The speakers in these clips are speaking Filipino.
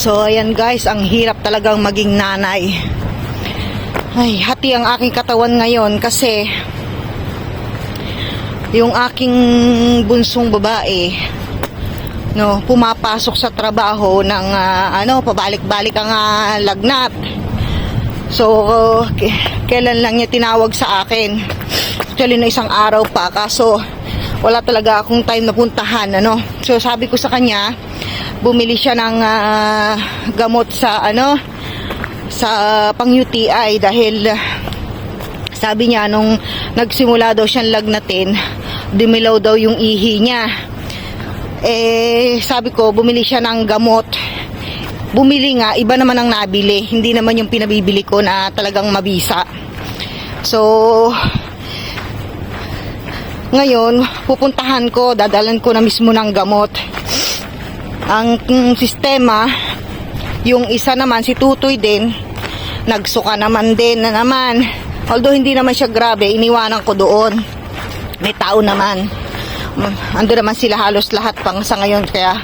So ayan guys, ang hirap talagang maging nanay. Ay, hati ang aking katawan ngayon kasi yung aking bunsong babae pumapasok sa trabaho ng pabalik-balik ang lagnat. So kailan lang niya tinawag sa akin, actually na isang araw pa, kaso wala talaga akong time na puntahan. So sabi ko sa kanya, bumili siya ng gamot sa sa pang UTI dahil sabi niya nung nagsimula daw siyang lagnatin, dumilaw daw yung ihi niya. Sabi ko, bumili siya ng gamot. Bumili nga, iba naman ang nabili, hindi naman yung pinabibili ko na talagang mabisa. So ngayon pupuntahan ko, dadalan ko na mismo ng gamot. Ang sistema, yung isa naman si Tutoy din, nagsuka naman din na naman. Although hindi naman siya grabe, iniwanan ko doon. May tao naman. Ando naman sila halos lahat pang sa ngayon. Kaya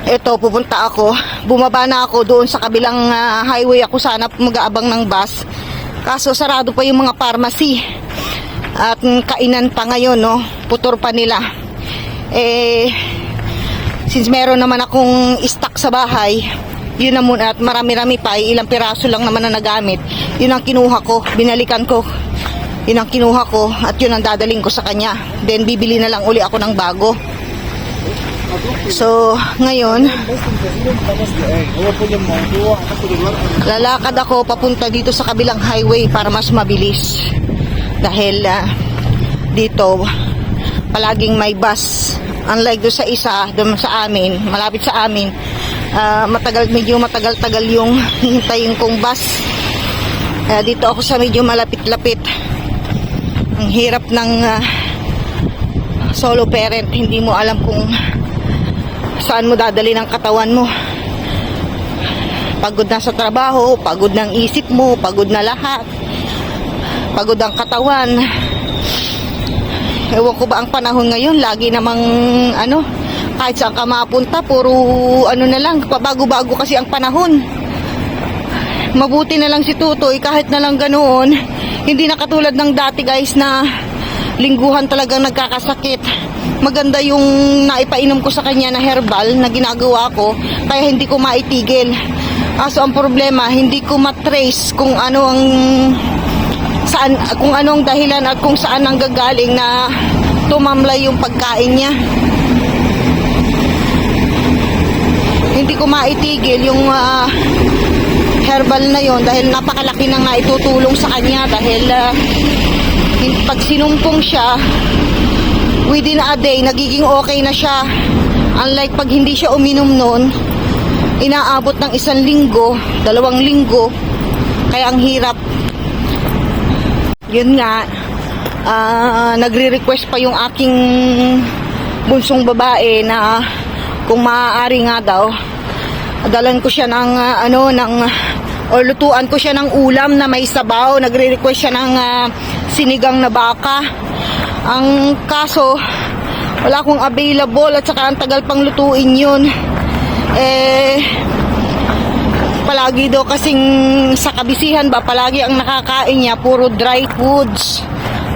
eto, pupunta ako. Bumaba na ako doon sa kabilang highway. Ako sana mag-aabang ng bus. Kaso sarado pa yung mga pharmacy. At kainan pa ngayon, putor pa nila. Since meron naman akong stock sa bahay, yun na muna, at marami-rami pa, ilang piraso lang naman na nagamit, yun ang kinuha ko, binalikan ko, yun ang kinuha ko, at yun ang dadaling ko sa kanya. Then bibili na lang uli ako ng bago. So ngayon lalakad ako papunta dito sa kabilang highway para mas mabilis, dahil dito palaging may bus. Unlike doon sa isa, doon sa amin, malapit sa amin, medyo matagal-tagal yung hihintayin kong bus. Dito ako sa medyo malapit-lapit. Ang hirap ng solo parent, hindi mo alam kung saan mo dadali ng katawan mo. Pagod na sa trabaho, pagod ng isip mo, pagod na lahat, pagod ang katawan. Ewan ko ba ang panahon ngayon, lagi namang kahit saan ka mapunta, puro na lang, pabago-bago kasi ang panahon. Mabuti na lang si Tutoy, kahit na lang ganoon, hindi na katulad ng dati guys na lingguhan talagang nagkakasakit. Maganda yung naipainom ko sa kanya na herbal na ginagawa ko, kaya hindi ko maitigil. So ang problema, hindi ko matrace kung ano ang dahilan at kung saan ang gagaling na tumamlay yung pagkain niya. Hindi ko maitigil yung herbal na yon dahil napakalaki na nga itutulong sa kanya, dahil pag sinumpong siya, within a day nagiging okay na siya. Unlike pag hindi siya uminom noon, inaabot ng 1 linggo, 2 linggo, kaya ang hirap. Yun nga, nagre-request pa yung aking bunsong babae na kung maaari nga daw, dalan ko siya ng or lutuan ko siya ng ulam na may sabaw. Nagre-request siya ng sinigang na baka. Ang kaso, wala akong available at saka ang tagal pang lutuin yun. Palagi daw kasing sa kabisihan ba, palagi ang nakakain niya puro dry foods,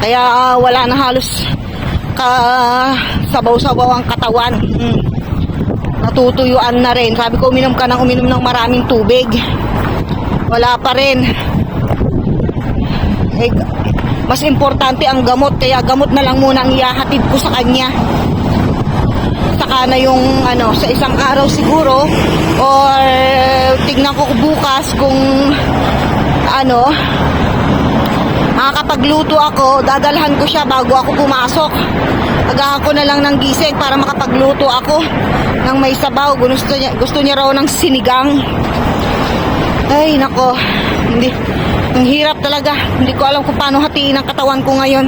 kaya wala na halos sabaw-sabaw ang katawan. Natutuyuan na rin. Sabi ko, uminom ka ng maraming tubig, wala pa rin. Mas importante ang gamot, kaya gamot na lang muna ang ihahatid ko sa kanya. Saka na yung sa isang araw siguro, or tignan ko bukas kung makakapagluto ako, dadalhan ko siya bago ako pumasok. Agahan ko na lang ng gising para makapagluto ako ng may sabaw. Gusto niya raw ng sinigang. Ay nako, ang hirap talaga. Hindi ko alam kung paano hatiin ang katawan ko ngayon.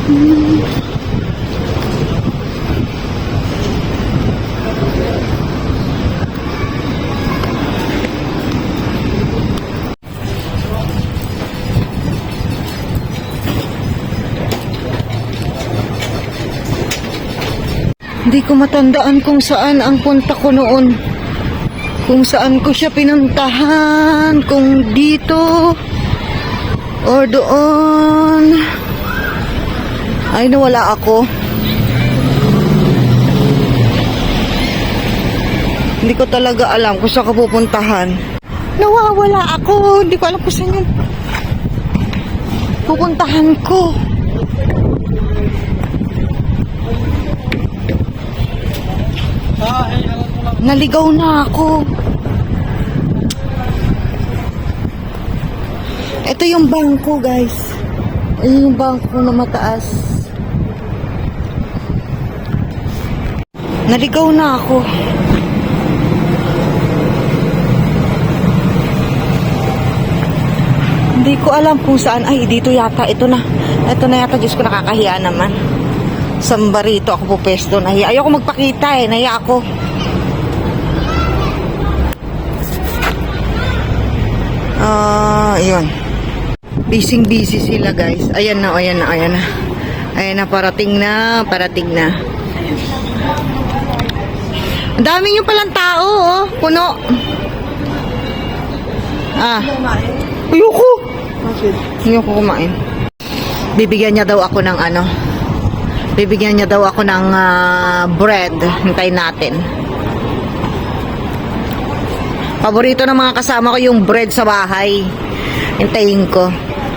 Hindi ko matandaan kung saan ang punta ko noon. Kung saan ko siya pinuntahan. Kung dito or doon. Ay, nawala ako. Hindi ko talaga alam kung saan ko pupuntahan. Nawawala ako. Hindi ko alam kung saan yun pupuntahan ko. Naligaw na ako. Ito yung bangko, guys. Ayun yung bangko na mataas. Naligaw na ako. Hindi ko alam kung saan. Ay, dito yata. Ito na. Ito na yata. Diyos ko, nakakahiya naman. Samba rito ako pupesto. Nahiya. Ayoko magpakita eh. Nahiya ako. Ayun. Busy sila, guys. Ayan na, ayan na, ayan na. Ayan na, parating na, parating na. Ang dami nyo palang tao, oh. Puno. Ayoko. Ayoko kumain. Bibigyan niya daw ako ng ano. Bibigyan niya daw ako ng bread. Hintayin natin. Paborito ng mga kasama ko yung bread sa bahay. Hintayin ko.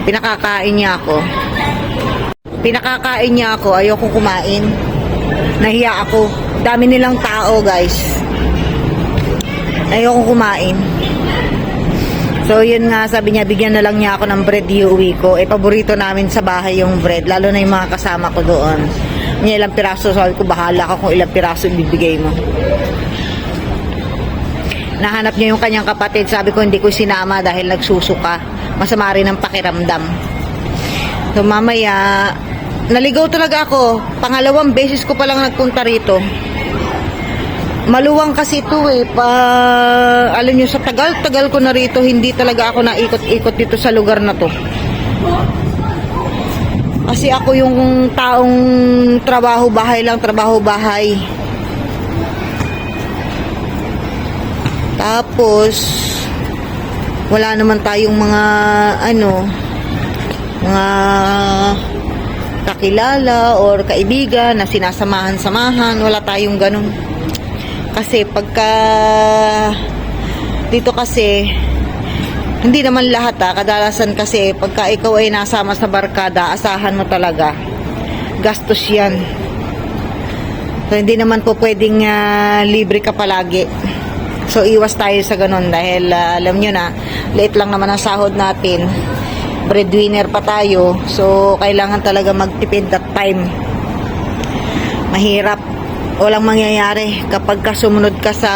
Pinakakain niya ako. Pinakakain niya ako. Ayoko kumain. Nahiya ako. Dami nilang tao, guys. Ayoko kumain. So, yun nga, sabi niya, bigyan na lang niya ako ng bread, iuwi ko. Paborito namin sa bahay yung bread. Lalo na yung mga kasama ko doon. Ilang piraso, sabi ko, bahala ka kung ilang piraso ibibigay mo. Nahanap niya yung kanyang kapatid. Sabi ko, hindi ko sinama dahil nagsusuka. Masama rin ang pakiramdam. So, mamaya, naligaw talaga ako. Pangalawang beses ko palang nagpunta rito. Maluwang kasi ito eh. Alam nyo, sa tagal-tagal ko na rito, hindi talaga ako naikot-ikot dito sa lugar na to. Kasi ako yung taong trabaho bahay lang, trabaho bahay. Tapos, wala naman tayong mga, mga kakilala or kaibigan na sinasamahan-samahan. Wala tayong ganun. Kasi pagka, dito kasi, hindi naman lahat kadalasan kasi, pagka ikaw ay nasama sa barkada, asahan mo talaga. Gastos yan. So, hindi naman po pwedeng libre ka palagi. So, iwas tayo sa ganun dahil alam nyo na, late lang naman ang sahod natin. Breadwinner pa tayo. So, kailangan talaga magtipid that time. Mahirap. Walang mangyayari kapag sumunod ka sa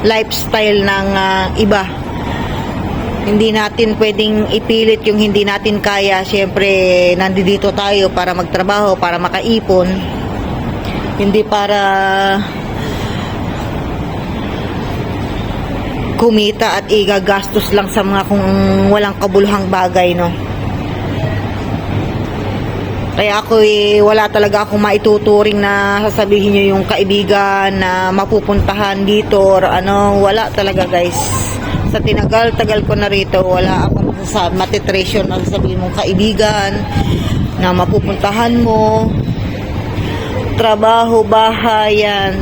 lifestyle ng iba. Hindi natin pwedeng ipilit yung hindi natin kaya. Siyempre, nandito tayo para magtrabaho, para makaipon. Hindi para kumita at igagastos lang sa mga kung walang kabuluhang bagay, no? Kaya ako wala talaga akong maituturing na sasabihin nyo yung kaibigan na mapupuntahan dito or ano, wala talaga, guys. Sa tinagal-tagal ko na rito, wala akong matitration na sasabihin mong kaibigan na mapupuntahan mo. Trabaho, bahay, yan.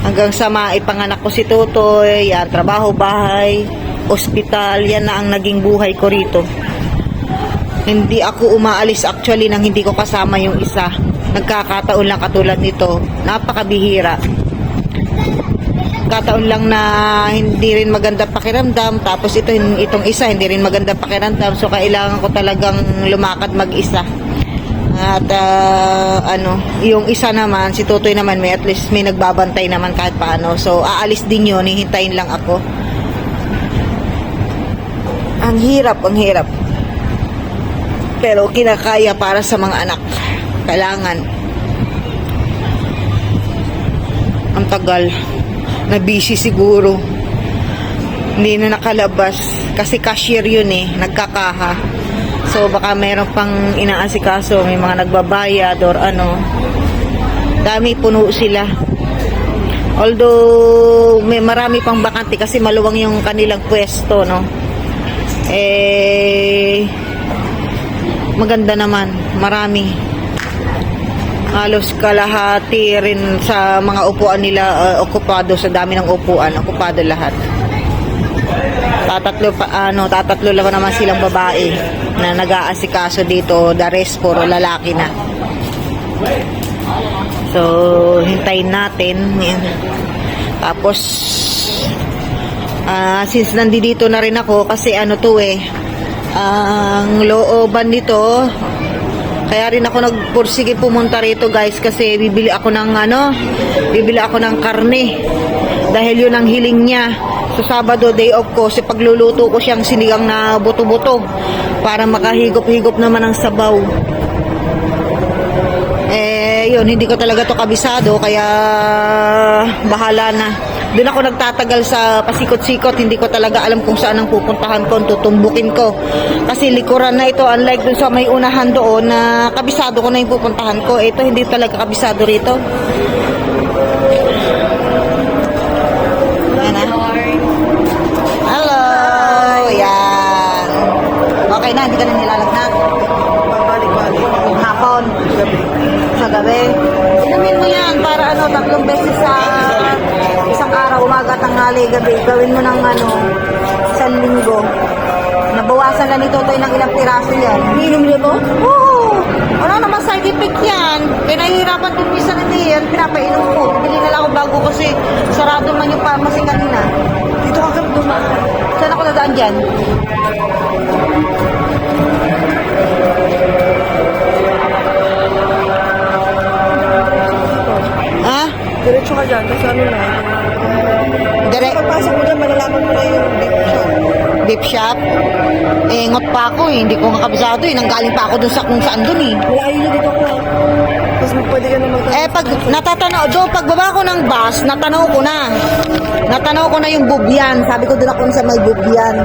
Hanggang sa maipanganak ko si Tutoy, yan, trabaho, bahay, ospital, yan na ang naging buhay ko rito. Hindi ako umaalis actually nang hindi ko kasama yung isa. Nagkakataon lang katulad nito, napakabihira. Kataon lang na hindi rin maganda pakiramdam, tapos itong isa hindi rin maganda pakiramdam, so kailangan ko talagang lumakad mag-isa. At yung isa naman, si Tutoy naman, at least may nagbabantay naman kahit paano. So, aalis din yun, hihintayin lang ako. Ang hirap, ang hirap. Pero kinakaya para sa mga anak. Kailangan. Ang tagal. Na busy siguro. Hindi na nakalabas. Kasi cashier yun eh. Nagkakaha. So baka mayroon pang inaasikaso. May mga nagbabayad or ano. Dami, puno sila. Although may marami pang bakante kasi maluwang yung kanilang pwesto, no. Maganda naman, marami. Halos kalahati rin sa mga upuan nila okupado, sa dami ng upuan, okupado lahat. Tatatlo lang naman silang babae na nag-aasikaso dito, the rest puro lalaki na. So, hintayin natin. Yan. Tapos, since nandito na rin ako, kasi ano to ang looban nito, kaya rin ako nagpursige pumunta rito guys, kasi bibili ako ng karne. Dahil yun ang hiling niya. Sa Sabado, day off ko, kasi pagluluto ko siyang sinigang na buto-buto para makahigop-higop naman ng sabaw. Yun, hindi ko talaga to kabisado, kaya bahala na. Doon ako nagtatagal sa pasikot-sikot, hindi ko talaga alam kung saan ang pupuntahan ko, tutumbukin ko. Kasi likuran na ito, unlike dun sa may unahan doon na kabisado ko na yung pupuntahan ko. Ito, hindi talaga kabisado rito. Ayan na. Hello! Yan. Okay na, hindi ka na nilalagnan. Balik-balik. Hapon. Sa gabi. Inumin mo yan para 3 beses sa isang araw, umaga, tanghali, gabi. Gawin mo ng 1 linggo. Nabawasan na nito tayo ng ilang piraso yan. Ininom niyo to? Oo. Ano naman side effect yan? Pinahihirapan din minsan hindi yan. Pinapainom ko. Bili na lang ako bago kasi sarado man yung pharmacy kanina. Dito ka kami dumaan. Saan ako nadaan dyan? Diretso ka dyan, kasi na. Pagpasok mo dyan, malalaman mo na yung beef shop. Beef shop? Ngot pa ako hindi ko nga kabisado nanggaling pa ako dun sa kung saan dun Malayo nyo dito ko. Tapos pwede ka na magtanong. pagbaba ko ng bus, natanaw ko na yung Bubyan. Sabi ko dun ako sa may Bubyan.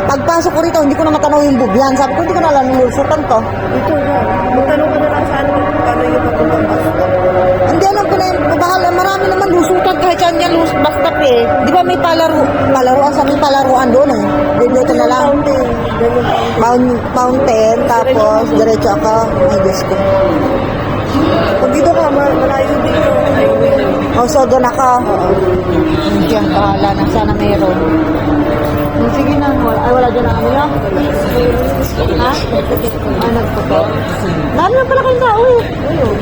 Pagpasok ko rito, hindi ko na matanaw yung Bubyan. Sabi ko, hindi ko na alam yung lusutan to. Ito na. Magtanong ka na lang saan paano yung papuntang bus stop. Hindi alam ko na yung bahala. Marami naman lusutan kahit saan yan bus stop Di ba may palaruan sa may palaruan doon Dito na lang. Fountain. Tapos diretso ako. Ay, Diyos ko. Pag dito ka, malayo dito. So doon ako. Diyan, kahala na. Sana meron. Sige na. Wala dyan ang ano. Ha? Nagpato. Dami na pala kayong tao Ayun.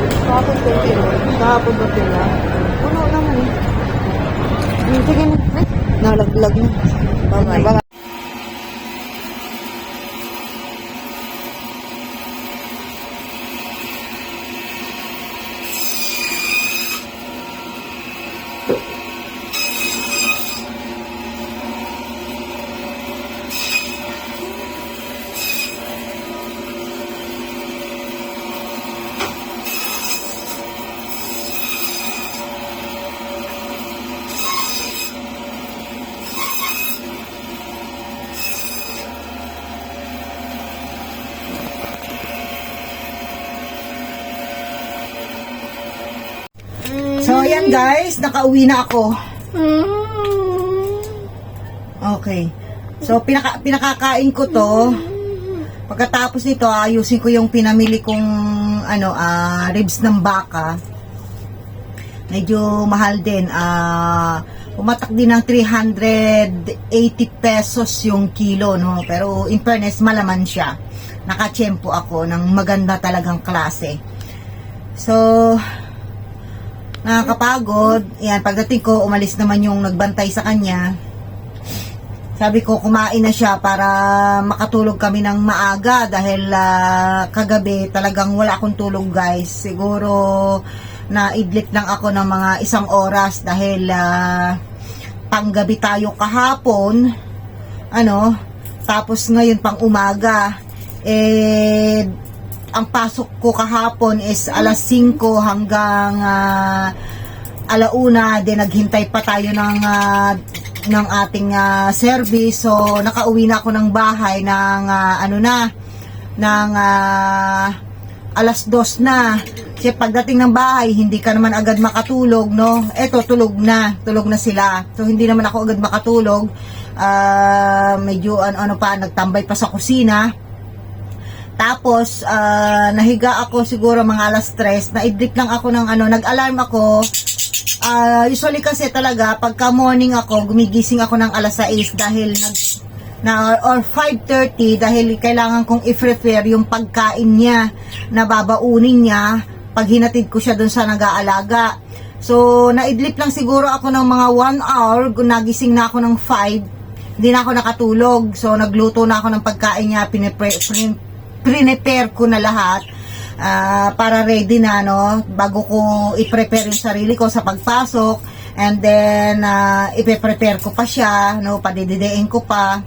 Kahapon ba sila? Puno naman Sige na. Nalaglag na. Bye-bye. So, ayan guys, nakauwi na ako. Okay. So, pinakakain ko to. Pagkatapos nito, ayusin ko yung pinamili kong ribs ng baka. Medyo mahal din. Pumatak din ng 380 pesos yung kilo, no? Pero in fairness, malaman siya. Nakatsyempo ako ng maganda talagang klase. So, nakakapagod. Yan, pagdating ko, umalis naman yung nagbantay sa kanya. Sabi ko, kumain na siya para makatulog kami ng maaga dahil kagabi talagang wala akong tulog guys. Siguro naidlip lang ako ng mga 1 oras dahil panggabi tayo kahapon. Tapos ngayon pang umaga. ang pasok ko kahapon is alas 5 hanggang alauna, then naghintay pa tayo ng ating service. So nakauwi na ako ng bahay ng alas 2 na. Kasi pagdating ng bahay, hindi ka naman agad makatulog, no? Eto, tulog na sila. So hindi naman ako agad makatulog. Medyo nagtambay pa sa kusina. Tapos nahiga ako siguro mga alas 3. Na-idlip lang ako ng nag-alarm ako. Usually kasi talaga pagka morning ako, gumigising ako ng alas 6 dahil or 5:30 dahil kailangan kong i-prepare yung pagkain niya na babaunin niya pag hinatid ko siya dun sa nag-aalaga. So naidlip lang siguro ako ng mga 1 hour, nagising na ako ng 5, hindi na ako nakatulog. So nagluto na ako ng pagkain niya, prepare ko na lahat para ready na, no, bago ko i-prepare yung sarili ko sa pagpasok. And then ipe-prepare ko pa siya, no, padididein ko pa,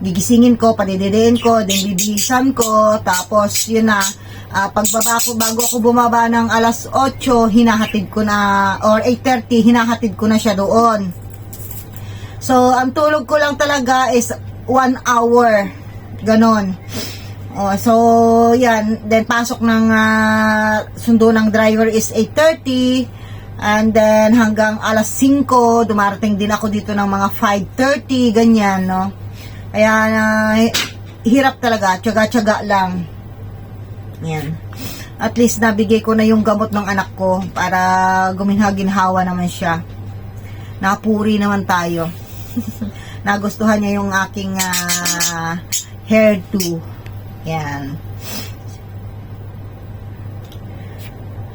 gigisingin ko, padididein ko, then bibihisan ko. Tapos yun na, pagbaba ko, bago ako bumaba ng alas 8, hinahatid ko na, or 8:30, hinahatid ko na siya doon. So ang tulog ko lang talaga is 1 hour, ganon. So yan, then pasok ng sundo ng driver is 8:30, and then hanggang alas 5 dumarating din ako dito ng mga 5:30, ganyan, no. Kaya hirap talaga, tiyaga-tiyaga lang. Yan. At least nabigay ko na yung gamot ng anak ko para guminha-ginhawa naman siya. Napuri naman tayo. Nagustuhan niya yung aking hairdo. Yan.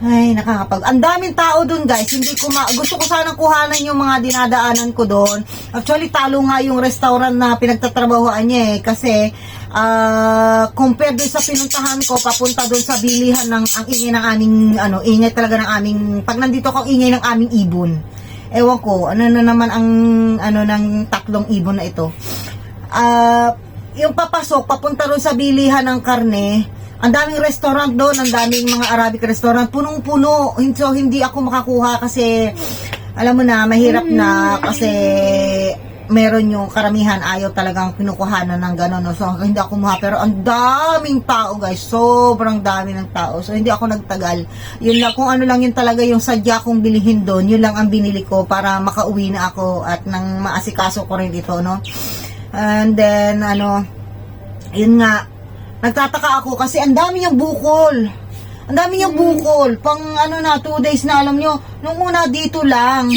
Ay, nakakapag. Ang daming tao dun, guys. Hindi ko gusto ko sanang kuhanan yung mga dinadaanan ko doon. Actually, talo nga yung restaurant na pinagtatrabahoan niya eh. Kasi, compared dun sa pinuntahan ko, papunta dun sa bilihan ng, ang ingay ng aming, ingay talaga ng aming, pag nandito ako, ingay ng aming ibon. Ewan ko, ano na naman ang, ng 3 ibon na ito. Yung papasok, papunta dun sa bilihan ng karne, ang daming restaurant doon, ang daming mga Arabic restaurant, punong-puno. So, hindi ako makakuha kasi, alam mo na, mahirap na kasi meron yung karamihan, ayaw talagang kinukuhanan ng gano'n. No? So, hindi ako kumuha. Pero ang daming tao, guys. Sobrang dami ng tao. So, hindi ako nagtagal. Yun lang, kung ano lang yun talaga yung sadya kong bilihin doon, yun lang ang binili ko para makauwi na ako at nang maasikaso ko rin ito, no? And then, yun nga, nagtataka ako kasi ang dami niyang bukol. Ang dami niyang bukol. Pang 2 days na, alam nyo. Nung una dito lang.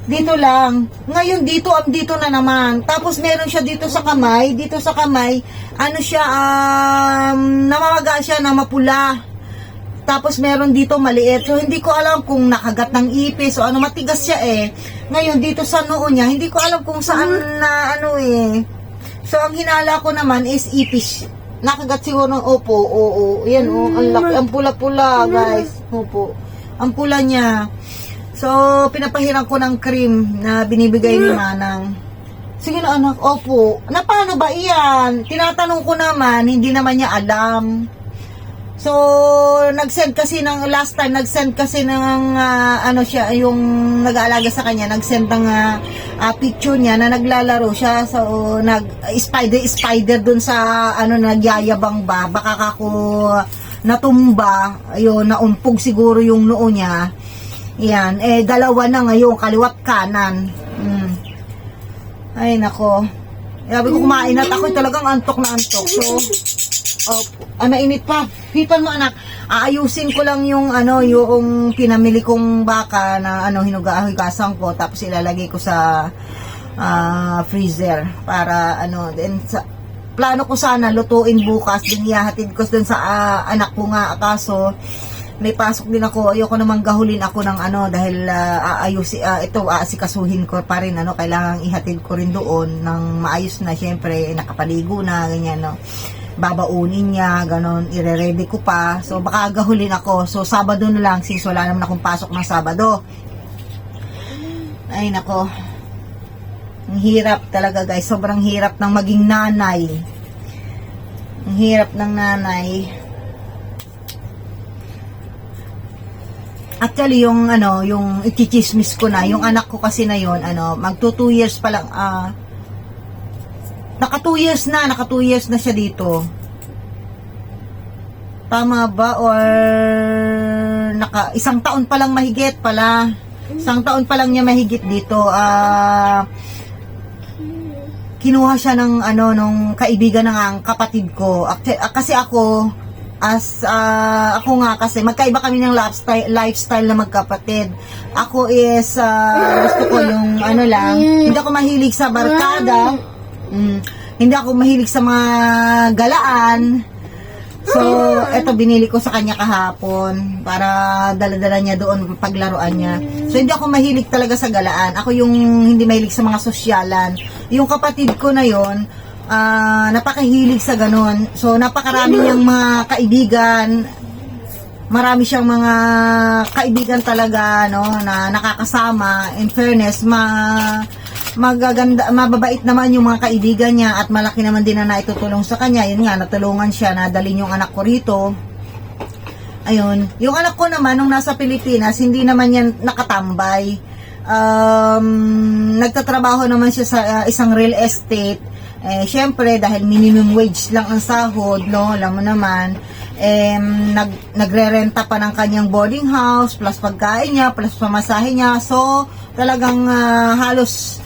Dito lang. Ngayon dito na naman. Tapos meron siya dito sa kamay. Dito sa kamay, namamaga siya na mapula. Tapos meron dito maliit. So hindi ko alam kung nakagat ng ipis o matigas siya eh. Ngayon dito sa noo niya, hindi ko alam kung saan na So ang hinala ko naman is ipis. Nakagat siguro ng oo. Yan ang laki, ang pula-pula, guys. Opo. Ang pula niya. So, pinapahiran ko ng cream na binibigay ni Manang. Sige na anak, opo. Na paano ba iyan? Tinatanong ko naman, hindi naman niya alam. So, nag-send kasi ng last time, ng siya, yung nag-aalaga sa kanya, nag-send ng picture niya na naglalaro siya. So, spider dun sa nagyayabang ba. Baka ako natumba, ayun, naumpog siguro yung noo niya. Yan, dalawa na ngayon, kaliwat kanan. Ay, nako. Sabi ko kumain at ako talagang antok na antok. So, mainit pa. Hipan mo anak. Aayusin ko lang yung yung pinamili kong baka na hinugasan ko tapos ilalagay ko sa freezer para then plano ko sana lutuin bukas din ihahatid ko dun sa anak ko nga kaso may pasok din ako. Ayoko namang gahulin ako ng dahil aasikasuhin ko pa rin kailangang ihatid ko rin doon ng maayos na, syempre nakapaligo na ganyan babaunin niya, ganon, ire-ready ko pa. So, baka gahulin ako. So, Sabado na lang, since wala naman akong pasok ng Sabado. Ay, nako. Ang hirap talaga, guys. Sobrang hirap ng maging nanay. Ang hirap ng nanay. Actually, yung yung ichichismis ko na, yung anak ko kasi na yon, magto 2 years pa lang, naka 2 years na siya dito. Tama ba? Or naka 1 taon pa lang mahigit pala. 1 taon pa lang niya mahigit dito. Kinuha siya ng nung kaibigan ng kapatid ko. Kasi ako ako nga kasi magkaiba kami ng lifestyle na magkapatid. Ako is gusto ko yung lang, hindi ako mahilig sa barkada. Hindi ako mahilig sa mga galaan. So, eto binili ko sa kanya kahapon para dala-dala niya doon paglaruan niya. So, hindi ako mahilig talaga sa galaan. Ako yung hindi mahilig sa mga sosyalan. Yung kapatid ko na yon, napakahilig sa ganon. So, napakarami niyang mga kaibigan. Marami siyang mga kaibigan talaga, na nakakasama. In fairness, magaganda, mababait naman yung mga kaibigan niya at malaki naman din na naitutulong sa kanya. Yun nga, natulungan siya, nadalhin yung anak ko rito. Ayun. Yung anak ko naman, nung nasa Pilipinas, hindi naman yan nakatambay. Nagtatrabaho naman siya sa isang real estate. Syempre, dahil minimum wage lang ang sahod, alam mo naman, nagre-renta pa ng kanyang boarding house, plus pagkain niya, plus pamasahe niya. So, talagang halos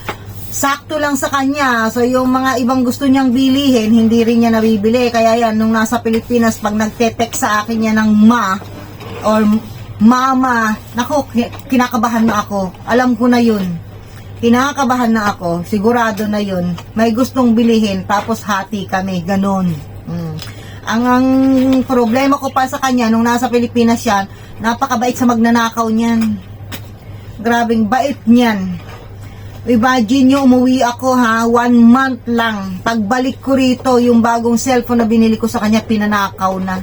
sakto lang sa kanya. So, yung mga ibang gusto niyang bilihin, hindi rin niya nabibili. Kaya yan, nung nasa Pilipinas, pag nagte-text sa akin niya ng ma or mama, naku, kinakabahan na ako. Alam ko na yun. Kinakabahan na ako. Sigurado na yun. May gustong bilihin, tapos hati kami. Ganon. Ang problema ko pa sa kanya, nung nasa Pilipinas yan, napakabait sa magnanakaw niyan. Grabing bait niyan. Imagine nyo, umuwi ako 1 month lang. Pagbalik ko rito, yung bagong cellphone na binili ko sa kanya, pinanakaw na.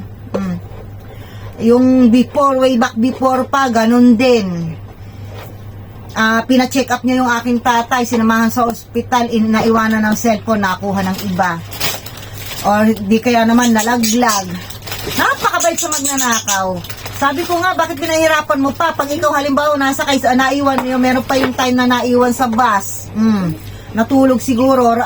Yung before, way back before pa, ganun din. Pina-check up niya yung aking tatay, sinamahan sa ospital, naiwanan ng cellphone, nakuha ng iba. Or di kaya naman nalaglag. Napakabait sa magnanakaw. Sabi ko nga, bakit pinahirapan mo pa? Pag ikaw halimbawa nasakay sa naiwan, meron pa yung time na naiwan sa bus. Natulog siguro or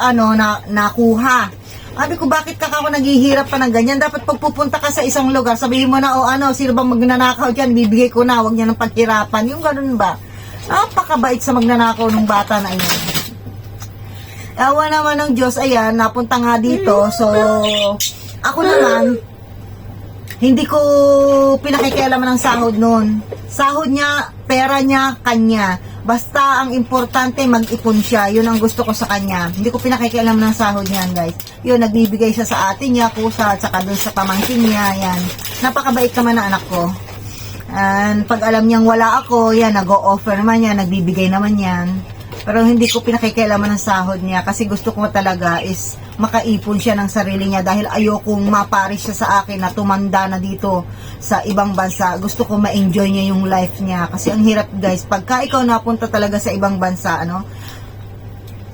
nakuha. Sabi ko, bakit ka ako naghihirap pa ng ganyan? Dapat pagpupunta ka sa isang lugar, sabihin mo na, sino bang magnanakaw dyan? Bibigay ko na, huwag niya ng paghirapan. Yung ganun ba? Napakabait sa magnanakaw ng bata na yun. Awa naman ng Diyos, ayan, napunta nga dito. So, ako naman, hindi ko pinakikialaman ng sahod noon. Sahod niya, pera niya, kanya. Basta ang importante, mag-ipon siya. Yun ang gusto ko sa kanya. Hindi ko pinakikialaman ng sahod niyan, guys. Yun, nagbibigay siya sa atin niya, kusa, at saka dun sa pamangkin niya, yan. Napakabait naman ng anak ko. And pag alam niyang wala ako, yan, nag-o-offer naman yan, nagbibigay naman yan. Pero hindi ko pinakikialaman ng sahod niya kasi gusto ko talaga is makaipon siya ng sarili niya dahil ayokong maparis siya sa akin na tumanda na dito sa ibang bansa. Gusto ko ma-enjoy niya yung life niya kasi ang hirap, guys, pagka ikaw napunta talaga sa ibang bansa,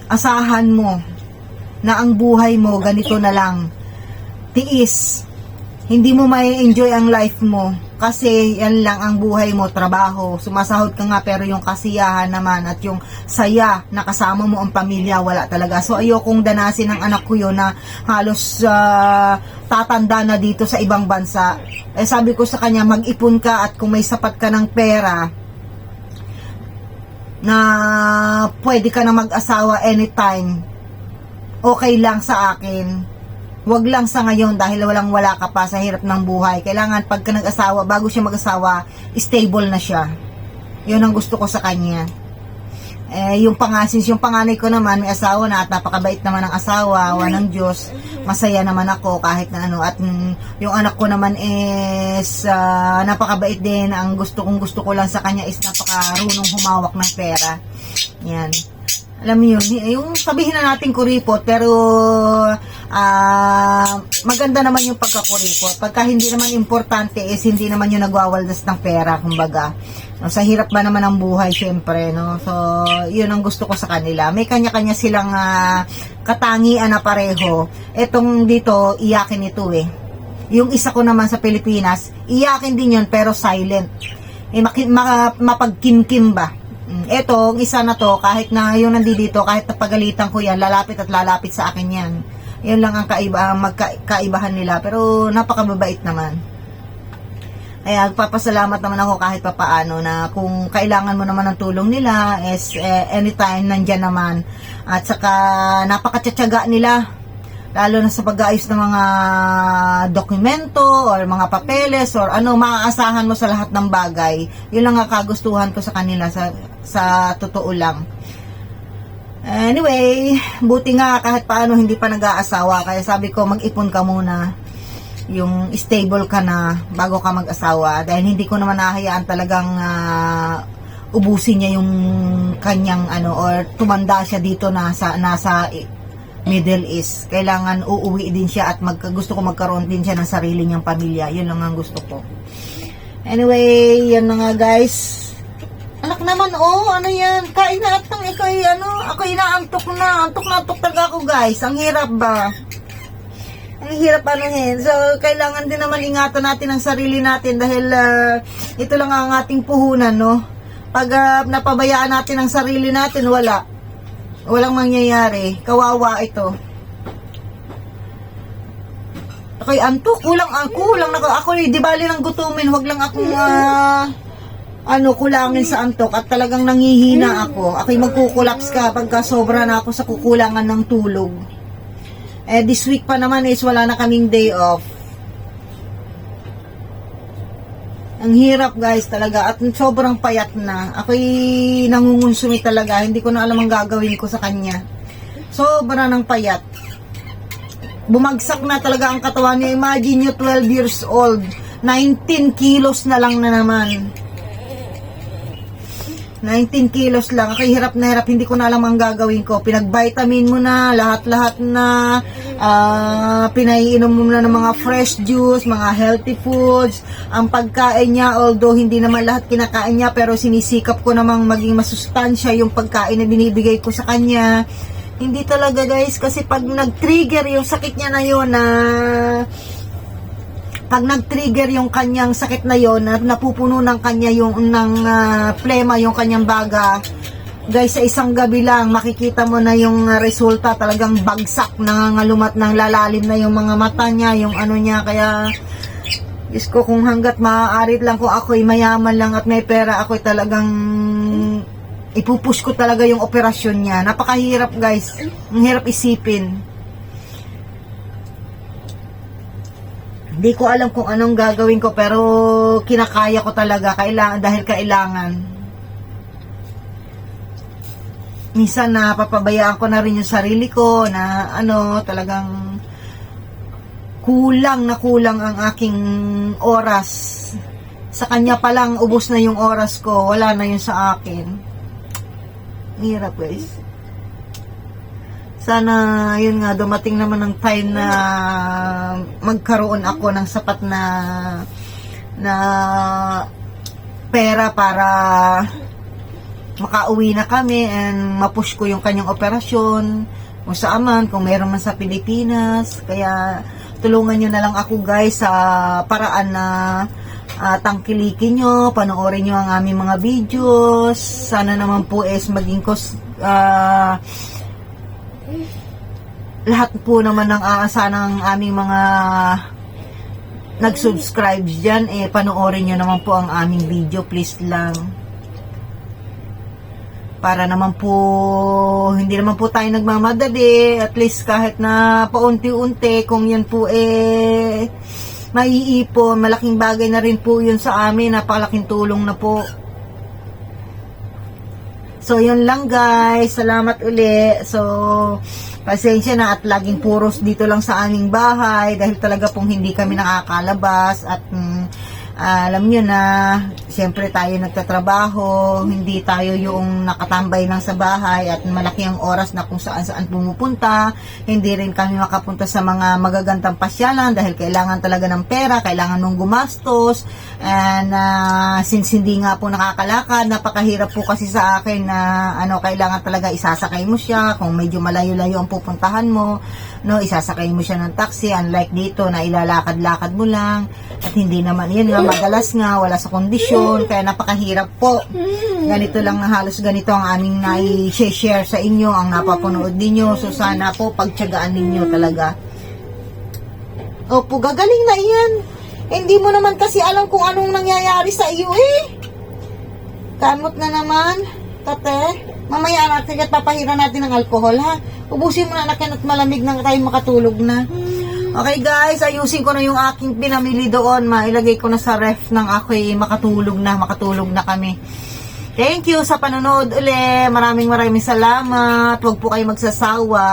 asahan mo na ang buhay mo ganito na lang. Tiis. Hindi mo ma-enjoy ang life mo kasi yan lang ang buhay mo, trabaho, sumasahod ka nga pero yung kasiyahan naman at yung saya na kasama mo ang pamilya, wala talaga. So ayokong danasin ng anak ko yun na halos tatanda na dito sa ibang bansa. Sabi ko sa kanya, mag-ipon ka at kung may sapat ka ng pera na pwede ka na mag-asawa anytime, okay lang sa akin. Wag lang sa ngayon dahil wala ka pa sa hirap ng buhay. Kailangan pagka nag-asawa, bago siya mag-asawa, stable na siya. Yun ang gusto ko sa kanya. Yung panganay ko naman, may asawa na at napakabait naman ng asawa, awa ng Diyos. Masaya naman ako kahit na At yung anak ko naman is napakabait din. Ang gusto ko lang sa kanya is napakarunong humawak ng pera. Yan. Alam mo yun, yung sabihin na natin kuripot, pero maganda naman yung pagkakuripot. Pagka hindi naman importante is hindi naman yung nagwawaldas ng pera, kumbaga. No, sa hirap ba naman ng buhay, syempre, no? So, yun ang gusto ko sa kanila. May kanya-kanya silang katangian na pareho. Etong dito, iyakin ito eh. Yung isa ko naman sa Pilipinas, iyakin din yun, pero silent. Mapagkimkim ba? Etong isa na to, kahit na yung nandito, kahit napagalitan ko yan, lalapit at lalapit sa akin yan. Yun lang ang magkaibahan nila. Pero napakababait naman. Kaya papasalamat naman ako kahit papaano na kung kailangan mo naman ng tulong nila is anytime nandyan naman. At saka napakatiyatsaga nila. Lalo na sa pag-aayos ng mga dokumento or mga papeles or ano, maaasahan mo sa lahat ng bagay. Yun lang ang kagustuhan ko sa kanila sa totoo lang. Anyway, buti nga kahit paano hindi pa nag-aasawa. Kaya sabi ko mag-ipon ka muna. Yung stable ka na bago ka mag-asawa. Dahil hindi ko naman nahayaan talagang ubusin niya yung kanyang or tumanda siya dito nasa Middle East. Kailangan uuwi din siya at gusto ko magkaroon din siya ng sarili niyang pamilya. Yun lang ang gusto ko. Anyway, yan na nga guys. Anak naman, ano yan? Kain na atang ako inaantok na. Antok talaga ako guys. Ang hirap ba? Ang hirap anuhin. So, kailangan din naman ingatan natin ang sarili natin dahil ito lang ang ating puhunan, no? Pag napabayaan natin ang sarili natin, walang mangyayari. Kawawa ito. Ako'y antok. Kulang ako. Di bali ng gutumin. Wag lang akong kulangin sa antok at talagang nangihina ako. Ako'y magkukulaps ka pagka sobra na ako sa kukulangan ng tulog. This week pa naman is wala na kaming day off. Ang hirap guys talaga at sobrang payat na. Ako'y nangungunsumi talaga. Hindi ko na alam ang gagawin ko sa kanya. Sobra ng payat. Bumagsak na talaga ang katawan niya. Imagine nyo 12 years old. 19 kilos na lang na naman. 19 kilos lang. Kaya hirap na hirap. Hindi ko na alam ang gagawin ko. Pinag-vitamin mo na. Lahat-lahat na. Pinaiinom mo na ng mga fresh juice, mga healthy foods. Ang pagkain niya, although hindi naman lahat kinakain niya, pero sinisikap ko namang maging masustansya yung pagkain na binibigay ko sa kanya. Hindi talaga guys. Kasi pag nag-trigger yung sakit niya na yun pag nag-trigger yung kanyang sakit na yon, napupuno ng kanya plema yung kanyang baga, guys, sa isang gabi lang makikita mo na yung resulta, talagang bagsak, nangangalumat ng lalalim na yung mga mata niya, yung niya. Kaya Diyos ko, kung hanggat maaari lang kung ako'y mayaman lang at may pera, ako'y talagang ipupush ko talaga yung operasyon niya. Napakahirap guys, ang hirap isipin. Hindi ko alam kung anong gagawin ko, pero kinakaya ko talaga dahil kailangan. Minsan napapabayaan ko na rin yung sarili ko na talagang kulang ang aking oras. Sa kanya pa lang ubos na yung oras ko, wala na yun sa akin. Hirap guys. Sana, yun nga, dumating naman ng time na magkaroon ako ng sapat na pera para makauwi na kami and mapush ko yung kanyang operasyon kung saan man, kung meron man sa Pilipinas. Kaya tulungan nyo na lang ako guys sa paraan na tangkilikin nyo, panoorin nyo ang aming mga videos. Sana naman po maging lahat po naman ng aasa ng aming mga nag-subscribe dyan, panoorin nyo naman po ang aming video, please lang. Para naman po, hindi naman po tayo nagmamadali, at least kahit na paunti-unti, kung yun po maiipon, malaking bagay na rin po yun sa amin, napakalaking tulong na po. So, yun lang guys. Salamat uli. So, pasensya na at laging puros dito lang sa aming bahay dahil talaga pong hindi kami nakakalabas at alam nyo na, siyempre tayo nagtatrabaho, hindi tayo yung nakatambay lang sa bahay at malaki ang oras na kung saan pumupunta. Hindi rin kami makapunta sa mga magagandang pasyalan dahil kailangan talaga ng pera, kailangan nung gumastos. And since hindi nga po nakakalakad, napakahirap po kasi sa akin na kailangan talaga isasakay mo siya kung medyo malayo-layo ang pupuntahan mo. No, isasakay mo siya ng taxi, unlike dito na ilalakad-lakad mo lang. At hindi naman, yan nga, madalas nga, wala sa kondisyon, kaya napakahirap po. Ganito lang na halos ganito ang aming na-share sa inyo, ang napapanood ninyo. So sana po, pagtiyagaan ninyo talaga. Opo, gagaling na yan. Hindi mo naman kasi alam kung anong nangyayari sa iyo eh. Kamot na naman, tate. Mamaya natin at papahira natin ng alcohol ha. Ubusin mo na anak yan at malamig na tayo makatulog na. Okay guys, ayusin ko na yung aking pinamili doon. Mailagay ko na sa ref ng ako'y makatulog na kami. Thank you sa panonood uli. Maraming salamat. Huwag po kayo magsasawa.